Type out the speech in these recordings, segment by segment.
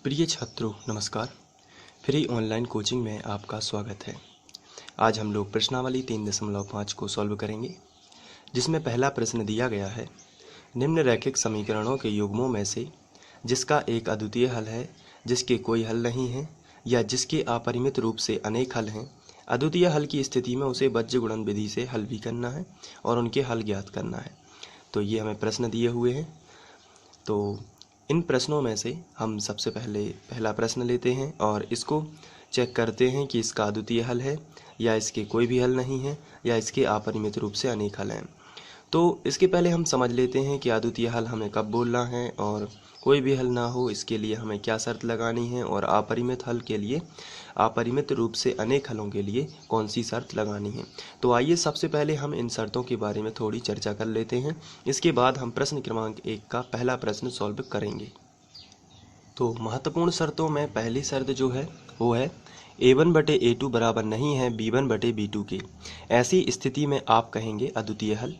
प्रिय छात्रों नमस्कार। फ्री ऑनलाइन कोचिंग में आपका स्वागत है। आज हम लोग प्रश्नावली 3.5 को सॉल्व करेंगे, जिसमें पहला प्रश्न दिया गया है, निम्नलिखित समीकरणों के युग्मों में से जिसका एक अद्वितीय हल है, जिसके कोई हल नहीं है या जिसके अपरिमित रूप से अनेक हल हैं। अद्वितीय हल की स्थिति में उसे बीजगणित विधि से हल भी करना है और उनके हल ज्ञात करना है। तो ये हमें प्रश्न दिए हुए हैं। तो इन प्रश्नों में से हम सबसे पहले पहला प्रश्न लेते हैं और इसको चेक करते हैं कि इसका अद्वितीय हल है या इसके कोई भी हल नहीं है या इसके अपरिमित रूप से अनेक हल हैं। तो इसके पहले हम समझ लेते हैं कि अद्वितीय हल हमें कब बोलना है और कोई भी हल ना हो इसके लिए हमें क्या शर्त लगानी है, और अपरिमित हल के लिए, अपरिमित रूप से अनेक हलों के लिए कौन सी शर्त लगानी है। तो आइए सबसे पहले हम इन शर्तों के बारे में थोड़ी चर्चा कर लेते हैं। इसके बाद हम प्रश्न क्रमांक 1 का पहला प्रश्न सॉल्व करेंगे। तो महत्वपूर्ण शर्तों में पहली शर्त जो है वो है a1/a2 बराबर नहीं है b1/b2 के। ऐसी स्थिति में आप कहेंगे अद्वितीय हल।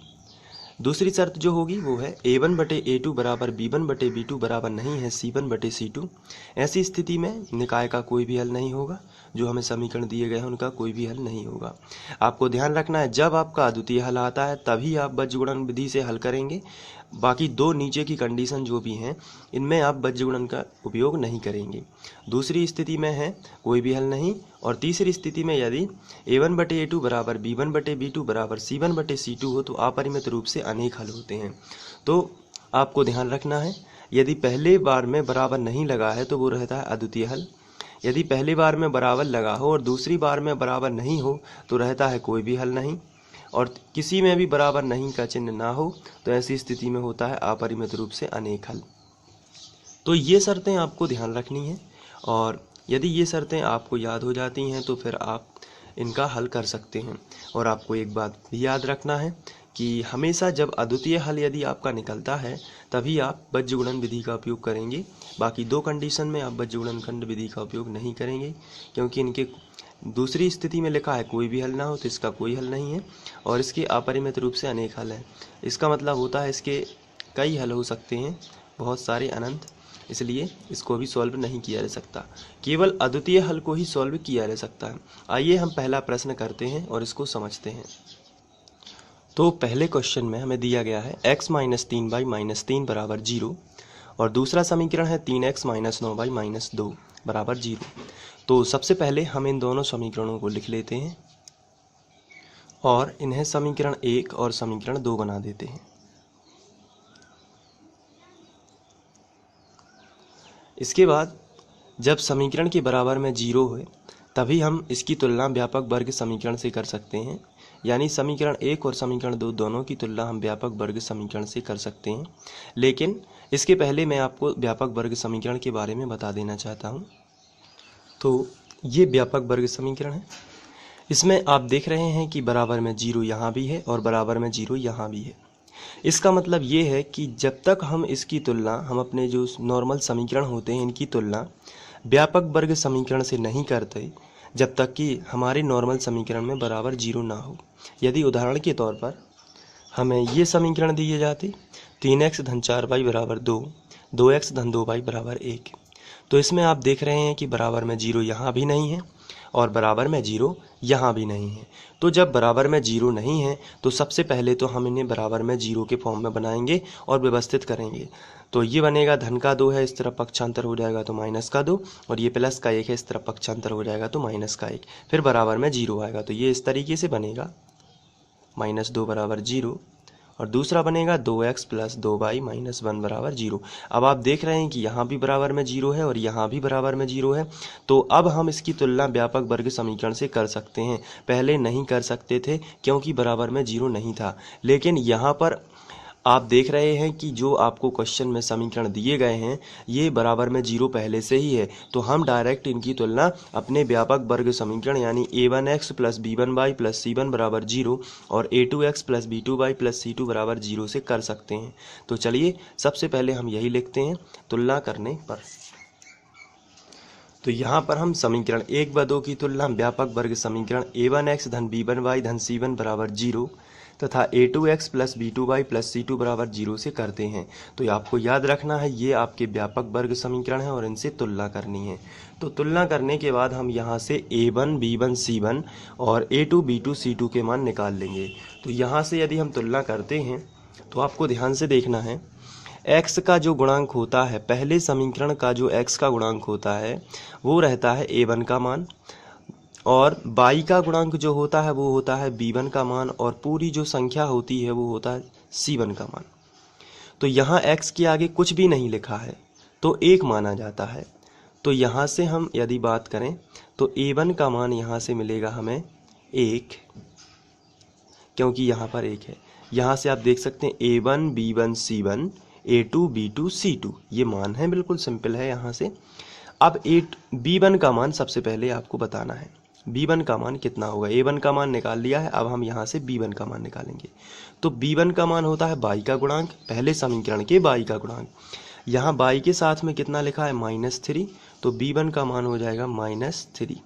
दूसरी शर्त जो होगी वो है a1/a2 बराबर b1/b2 बराबर नहीं है c1/c2। ऐसी स्थिति में निकाय का कोई भी हल नहीं होगा, जो हमें समीकरण दिए गए हैं उनका कोई भी हल नहीं होगा। आपको ध्यान रखना है, जब आपका अद्वितीय हल आता है तभी आप बीजगणित विधि से हल करेंगे। बाकी दो नीचे की कंडीशन जो भी हैं इनमें आप बीजगणित का उपयोग नहीं करेंगे। दूसरी स्थिति में है कोई भी हल नहीं, और तीसरी स्थिति में यदि a1/a2 बराबर b1/b2 बराबर c1/c2 हो तो अपरिमित रूप से अनेक हल होते हैं। तो आपको ध्यान रखना है, यदि पहले बार में बराबर नहीं लगा है तो वो रहता है अद्वितीय हल। यदि पहली बार में बराबर लगा हो और दूसरी बार में बराबर नहीं हो तो रहता है कोई भी हल नहीं, और किसी में भी बराबर नहीं का चिन्ह ना हो तो ऐसी स्थिति में होता है अपरिमित रूप से अनेक हल। तो ये शर्तें आपको ध्यान रखनी है, और यदि ये शर्तें आपको याद हो जाती हैं तो फिर आप इनका हल कर सकते हैं। और आपको एक बात भी याद रखना है कि हमेशा जब अद्वितीय हल यदि आपका निकलता है तभी आप बीजगणित विधि का उपयोग करेंगे। बाकी दो कंडीशन में आप बीजगणित विधि का उपयोग नहीं करेंगे, क्योंकि इनके दूसरी स्थिति में लिखा है कोई भी हल ना हो तो इसका कोई हल नहीं है, और इसके अपरिमित रूप से अनेक हल हैं। इसका मतलब होता है इसके कई हल हो सकते हैं, बहुत सारे अनंत, इसलिए इसको भी सॉल्व नहीं किया जा सकता। केवल अद्वितीय हल को ही सॉल्व किया जा सकता है। आइए हम पहला प्रश्न करते हैं और इसको समझते हैं। तो पहले क्वेश्चन में हमें दिया गया है x - 3y - 3 बराबर 0, और दूसरा समीकरण है 3x - 9y - 2 बराबर 0। तो सबसे पहले हम इन दोनों समीकरणों को लिख लेते हैं और इन्हें समीकरण 1 और समीकरण 2 बना देते हैं। इसके बाद जब समीकरण के बराबर में 0 हो तभी हम इसकी तुलना व्यापक वर्ग समीकरण से कर सकते हैं, यानी समीकरण 1 और समीकरण 2 दोनों की तुलना हम व्यापक वर्ग समीकरण से कर सकते हैं। लेकिन इसके पहले मैं आपको व्यापक वर्ग समीकरण के बारे में बता देना चाहता हूँ। तो ये व्यापक वर्ग समीकरण है। इसमें आप देख रहे हैं कि बराबर में 0 यहाँ भी है और बराबर में 0 यहाँ भी है। इसका मतलब ये है कि जब तक हम इसकी तुलना, हम अपने जो नॉर्मल समीकरण होते हैं इनकी तुलना व्यापक वर्ग समीकरण से नहीं करते जब तक कि हमारे नॉर्मल समीकरण में बराबर 0 ना हो। यदि उदाहरण के तौर पर हमें ये समीकरण दिए जाते 3x - 4y बराबर 2, 2x - 2y बराबर 1, तो इसमें आप देख रहे हैं कि बराबर में 0 यहाँ भी नहीं है और बराबर में 0 यहाँ भी नहीं है। तो जब बराबर में 0 नहीं है तो सबसे पहले तो हम इन्हें बराबर में 0 के फॉर्म में बनाएंगे और व्यवस्थित करेंगे। तो ये बनेगा धन का 2 है, इस तरफ पक्षांतर हो जाएगा तो माइनस का 2, और ये प्लस का 1 है, इस तरफ पक्षांतर हो जाएगा तो माइनस का 1, फिर बराबर में 0 आएगा। तो ये इस तरीके से बनेगा -2 बराबर 0, और दूसरा बनेगा 2x + 2y - 1 बराबर 0। अब आप देख रहे हैं कि यहाँ भी बराबर में 0 है और यहाँ भी बराबर में 0 है। तो अब हम इसकी तुलना व्यापक वर्ग समीकरण से कर सकते हैं। पहले नहीं कर सकते थे क्योंकि बराबर में 0 नहीं था, लेकिन यहाँ पर आप देख रहे हैं कि जो आपको क्वेश्चन में समीकरण दिए गए हैं ये बराबर में 0 पहले से ही है, तो हम डायरेक्ट इनकी तुलना अपने व्यापक वर्ग समीकरण यानी a1x + b1y + c1 बराबर 0 और a2x + b2y + c2 बराबर 0 से कर सकते हैं। तो चलिए सबसे पहले हम यही लिखते हैं तुलना करने पर। तो यहाँ पर हम समीकरण 1 व 2 की तुलना व्यापक वर्ग समीकरण a1x - b1y - c1 बराबर 0 तथा a2x plus b2y plus c2 बराबर 0 से करते हैं। तो ये आपको याद रखना है, ये आपके व्यापक वर्ग समीकरण है और इनसे तुलना करनी है। तो तुलना करने के बाद हम यहाँ से a1 b1 c1 और a2 b2 c2 के मान निकाल लेंगे। तो यहाँ से यदि हम तुलना करते हैं तो आपको ध्यान से देखना है, x का जो गुणांक होता है, पहले समीकरण का जो x का गुणांक होता है वो रहता है a1 का मान, और y का गुणांक जो होता है वो होता है b1 का मान, और पूरी जो संख्या होती है वो होता है c1 का मान। तो यहाँ x के आगे कुछ भी नहीं लिखा है तो 1 माना जाता है। तो यहाँ से हम यदि बात करें तो a1 का मान यहाँ से मिलेगा हमें 1, क्योंकि यहाँ पर 1 है। यहाँ से आप देख सकते हैं a1 b1 c1 a2 b2 c2 ये मान है, बिल्कुल सिंपल है। यहाँ से अब b1 का मान सबसे पहले आपको बताना है, b1 का मान कितना होगा। a1 का मान निकाल लिया है, अब हम यहाँ से b1 का मान निकालेंगे। तो b1 का मान होता है y का गुणांक, पहले समीकरण के y का गुणांक। यहाँ y के साथ में कितना लिखा है -3, तो b1 का मान हो जाएगा -3।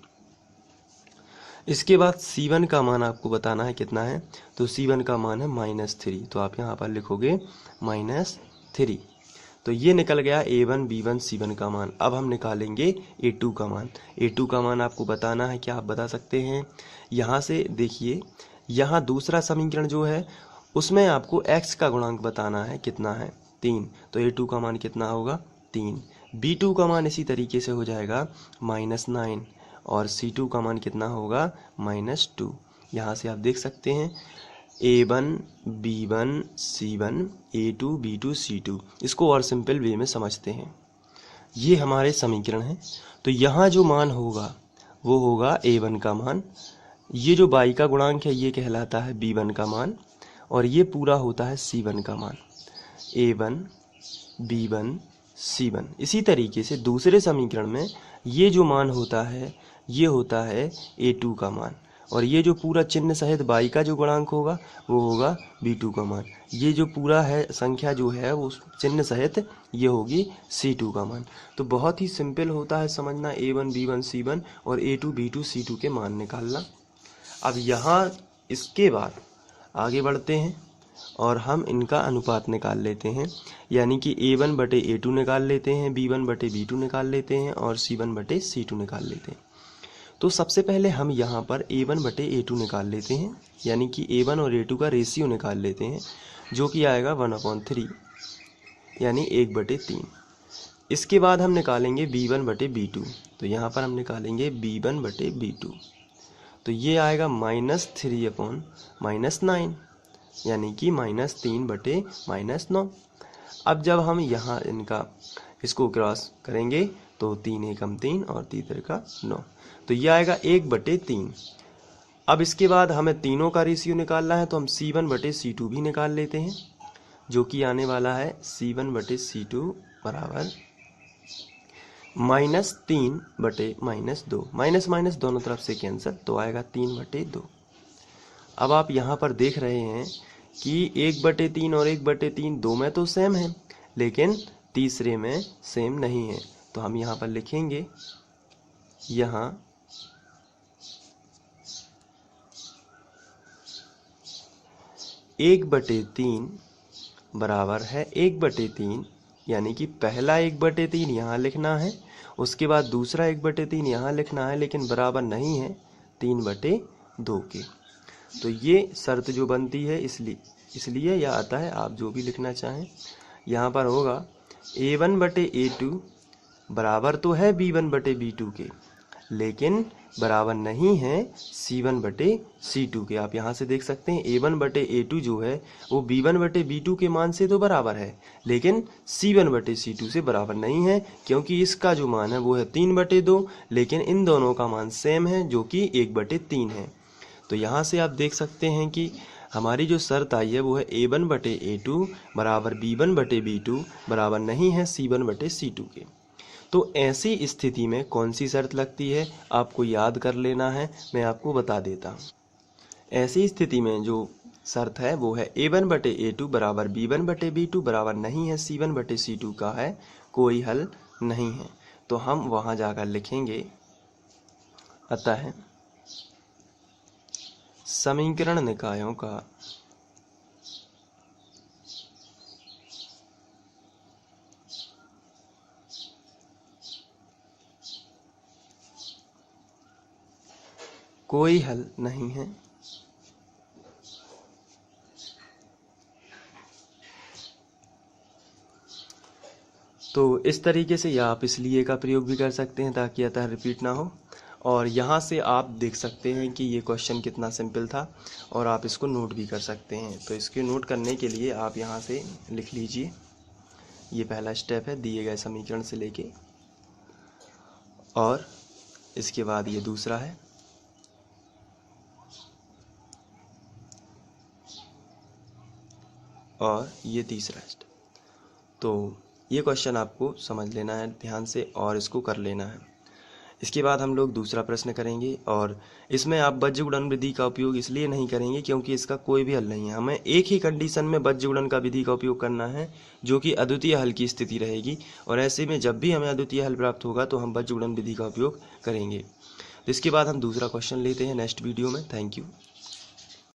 इसके बाद c1 का मान आपको बताना है कितना है, तो c1 का मान है -3, तो आप यहाँ पर लिखोगे -3। तो ये निकल गया a1 b1 c1 का मान। अब हम निकालेंगे a2 का मान। a2 का मान आपको बताना है, क्या आप बता सकते हैं। यहाँ से देखिए, यहाँ दूसरा समीकरण जो है उसमें आपको x का गुणांक बताना है, कितना है 3, तो a2 का मान कितना होगा 3। b2 का मान इसी तरीके से हो जाएगा -9, और c2 का मान कितना होगा -2। यहाँ से आप देख सकते हैं a1 b1 c1 a2 b2 c2। इसको और सिंपल वे में समझते हैं, ये हमारे समीकरण हैं। तो यहाँ जो मान होगा वो होगा a1 का मान, ये जो y का गुणांक है ये कहलाता है b1 का मान, और ये पूरा होता है c1 का मान, a1 b1 c1। इसी तरीके से दूसरे समीकरण में ये जो मान होता है ये होता है a2 का मान, और ये जो पूरा चिन्ह सहित y का जो गुणांक होगा वो होगा b2 का मान। ये जो पूरा है संख्या जो है वो चिन्ह सहित ये होगी c2 का मान। तो बहुत ही सिंपल होता है समझना, a1 b1 c1 और a2 b2 c2 के मान निकालना। अब यहाँ इसके बाद आगे बढ़ते हैं और हम इनका अनुपात निकाल लेते हैं, यानी कि a1 बटे a2 निकाल लेते हैं, b1 बटे b2 निकाल लेते हैं और c1 बटे c2 निकाल लेते हैं। तो सबसे पहले हम यहाँ पर a1 बटे a2 निकाल लेते हैं, यानी कि a1 और a2 का रेशियो निकाल लेते हैं, जो कि आएगा 1/3, यानी 1/3। इसके बाद हम निकालेंगे b1 बटे b2, तो यहाँ पर हम निकालेंगे b1 बटे b2, तो ये आएगा -3/-9, यानी कि -3 बटे -9। अब जब हम यहाँ इसको क्रॉस करेंगे तो 3 एकम 3 और 3 त्रिका 9, तो ये आएगा 1/3। अब इसके बाद हमें तीनों का रेशियो निकालना है, तो हम c1 बटे c2 भी निकाल लेते हैं, जो कि आने वाला है c1 बटे c2 बराबर -3 बटे -2, माइनस माइनस दोनों तरफ से कैंसिल, तो आएगा 3/2। अब आप यहाँ पर देख रहे हैं कि 1/3 और 1/3 दो में तो सेम है, लेकिन तीसरे में सेम नहीं है। तो हम यहाँ पर लिखेंगे, यहाँ 1/3 बराबर है 1/3, यानी कि पहला 1/3 यहाँ लिखना है, उसके बाद दूसरा 1/3 यहाँ लिखना है, लेकिन बराबर नहीं है 3/2 के। तो ये शर्त जो बनती है, इसलिए यह आता है, आप जो भी लिखना चाहें। यहाँ पर होगा a1 बटे a2 बराबर तो है b1 बटे b2 के, लेकिन बराबर नहीं है c1 बटे c2 के। आप यहाँ से देख सकते हैं a1 बटे a2 जो है वो b1 बटे b2 के मान से तो बराबर है, लेकिन c1 बटे c2 से बराबर नहीं है, क्योंकि इसका जो मान है वो है 3/2, लेकिन इन दोनों का मान सेम है, जो कि 1/3 है। तो यहाँ से आप देख सकते हैं कि हमारी जो शर्त आई है वो है a1 बटे a2 बराबर b1 बटे b2 बराबर नहीं है c1 बटे c2 के। तो ऐसी स्थिति में कौन सी शर्त लगती है आपको याद कर लेना है, मैं आपको बता देता हूँ। ऐसी स्थिति में जो शर्त है वो है a1 बटे a2 बराबर b1 बटे b2 बराबर नहीं है c1 बटे c2 का है, कोई हल नहीं है। तो हम वहाँ जाकर लिखेंगे, अतः समीकरण निकायों का कोई हल नहीं है। तो इस तरीके से या आप इसलिए का प्रयोग भी कर सकते हैं ताकि अतः रिपीट ना हो। और यहाँ से आप देख सकते हैं कि ये क्वेश्चन कितना सिंपल था और आप इसको नोट भी कर सकते हैं। तो इसके नोट करने के लिए आप यहाँ से लिख लीजिए, ये पहला स्टेप है दिए गए समीकरण से लेके, और इसके बाद ये दूसरा है, और ये तीसरा स्टेप। तो ये क्वेश्चन आपको समझ लेना है ध्यान से और इसको कर लेना है। इसके बाद हम लोग दूसरा प्रश्न करेंगे, और इसमें आप बज्र गुणन विधि का उपयोग इसलिए नहीं करेंगे क्योंकि इसका कोई भी हल नहीं है। हमें एक ही कंडीशन में बज्र गुणन का विधि का उपयोग करना है जो कि अद्वितीय हल की स्थिति रहेगी, और ऐसे में जब भी हमें अद्वितीय हल प्राप्त होगा तो हम बज्र गुणन विधि का उपयोग करेंगे। तो इसके बाद हम दूसरा क्वेश्चन लेते हैं नेक्स्ट वीडियो में। Thank you.